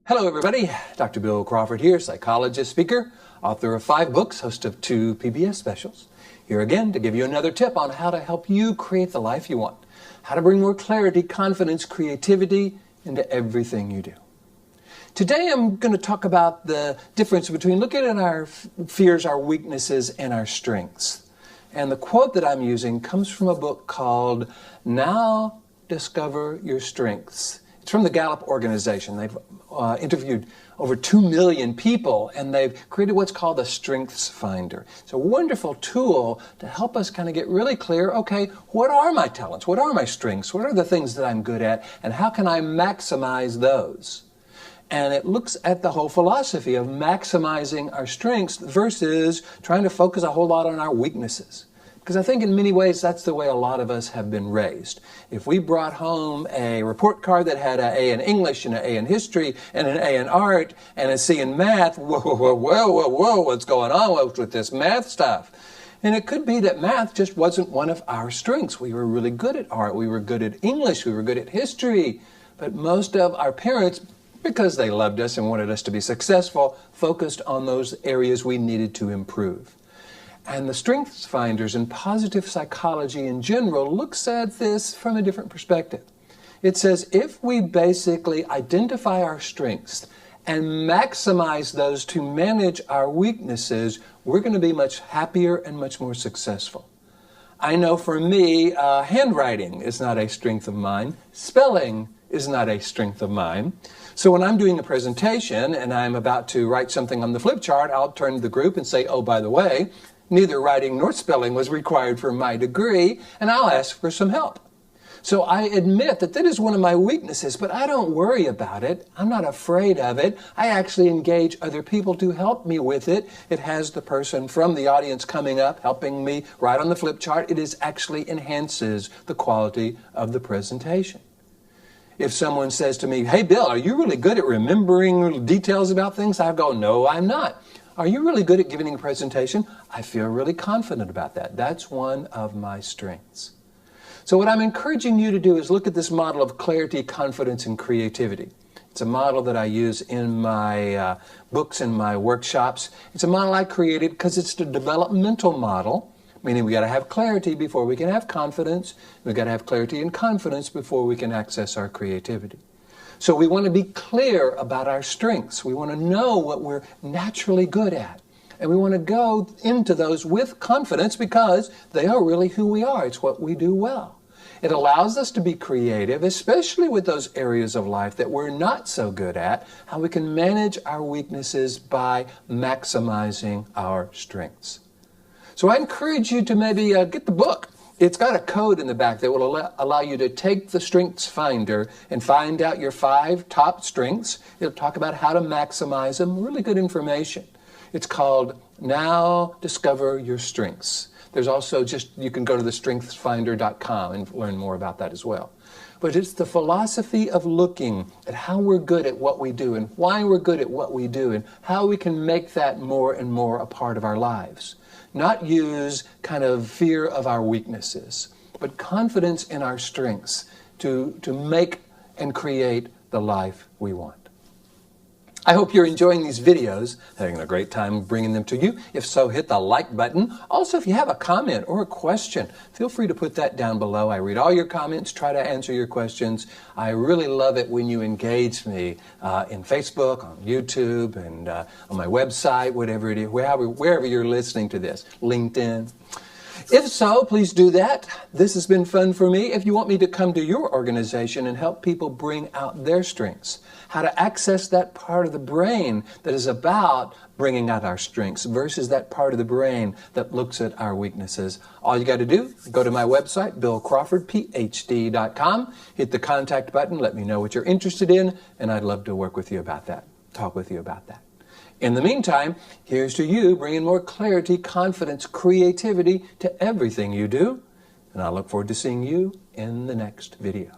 Hello everybody, Dr. Bill Crawford here, psychologist, speaker, author of 5 books, host of 2 PBS specials. Here again to give you another tip on how to help you create the life you want. How to bring more clarity, confidence, creativity into everything you do. Today I'm going to talk about the difference between looking at our fears, our weaknesses, and our strengths. And the quote that I'm using comes from a book called Now Discover Your Strengths. It's from the Gallup organization. They've interviewed over 2 million people, and they've created what's called a Strengths Finder. It's a wonderful tool to help us kind of get really clear, okay, what are my talents? What are my strengths? What are the things that I'm good at? And how can I maximize those? And it looks at the whole philosophy of maximizing our strengths versus trying to focus a whole lot on our weaknesses. Because I think in many ways that's the way a lot of us have been raised. If we brought home a report card that had an A in English and an A in history and an A in art and a C in math, whoa, what's going on with this math stuff? And it could be that math just wasn't one of our strengths. We were really good at art, we were good at English, we were good at history. But most of our parents, because they loved us and wanted us to be successful, focused on those areas we needed to improve. And the Strengths Finders and positive psychology in general looks at this from a different perspective. It says if we basically identify our strengths and maximize those to manage our weaknesses, we're going to be much happier and much more successful. I know for me, handwriting is not a strength of mine. Spelling is not a strength of mine. So when I'm doing a presentation and I'm about to write something on the flip chart, I'll turn to the group and say, oh, by the way, neither writing nor spelling was required for my degree, and I'll ask for some help. So I admit that that is one of my weaknesses, but I don't worry about it. I'm not afraid of it. I actually engage other people to help me with it. It has the person from the audience coming up, helping me write on the flip chart. It actually enhances the quality of the presentation. If someone says to me, hey, Bill, are you really good at remembering details about things? I go, no, I'm not. Are you really good at giving a presentation? I feel really confident about that. That's one of my strengths. So what I'm encouraging you to do is look at this model of clarity, confidence, and creativity. It's a model that I use in my books and my workshops. It's a model I created because it's the developmental model, meaning we got to have clarity before we can have confidence. We got to have clarity and confidence before we can access our creativity. So we want to be clear about our strengths. We want to know what we're naturally good at. And we want to go into those with confidence because they are really who we are. It's what we do well. It allows us to be creative, especially with those areas of life that we're not so good at, how we can manage our weaknesses by maximizing our strengths. So I encourage you to maybe get the book. It's got a code in the back that will allow you to take the Strengths Finder and find out your 5 top strengths. It'll talk about how to maximize them. Really good information. It's called Now Discover Your Strengths. There's also you can go to thestrengthsfinder.com and learn more about that as well. But it's the philosophy of looking at how we're good at what we do and why we're good at what we do and how we can make that more and more a part of our lives. Not use kind of fear of our weaknesses, but confidence in our strengths to make and create the life we want. I hope you're enjoying these videos, having a great time bringing them to you. If so, hit the like button. Also, if you have a comment or a question, feel free to put that down below. I read all your comments, try to answer your questions. I really love it when you engage me in Facebook, on YouTube, and on my website, whatever it is, wherever you're listening to this, LinkedIn. If so, please do that. This has been fun for me. If you want me to come to your organization and help people bring out their strengths, how to access that part of the brain that is about bringing out our strengths versus that part of the brain that looks at our weaknesses, all you got to do, go to my website, billcrawfordphd.com, hit the contact button, let me know what you're interested in, and I'd love to work with you about that, talk with you about that. In the meantime, here's to you bringing more clarity, confidence, creativity to everything you do. And I look forward to seeing you in the next video.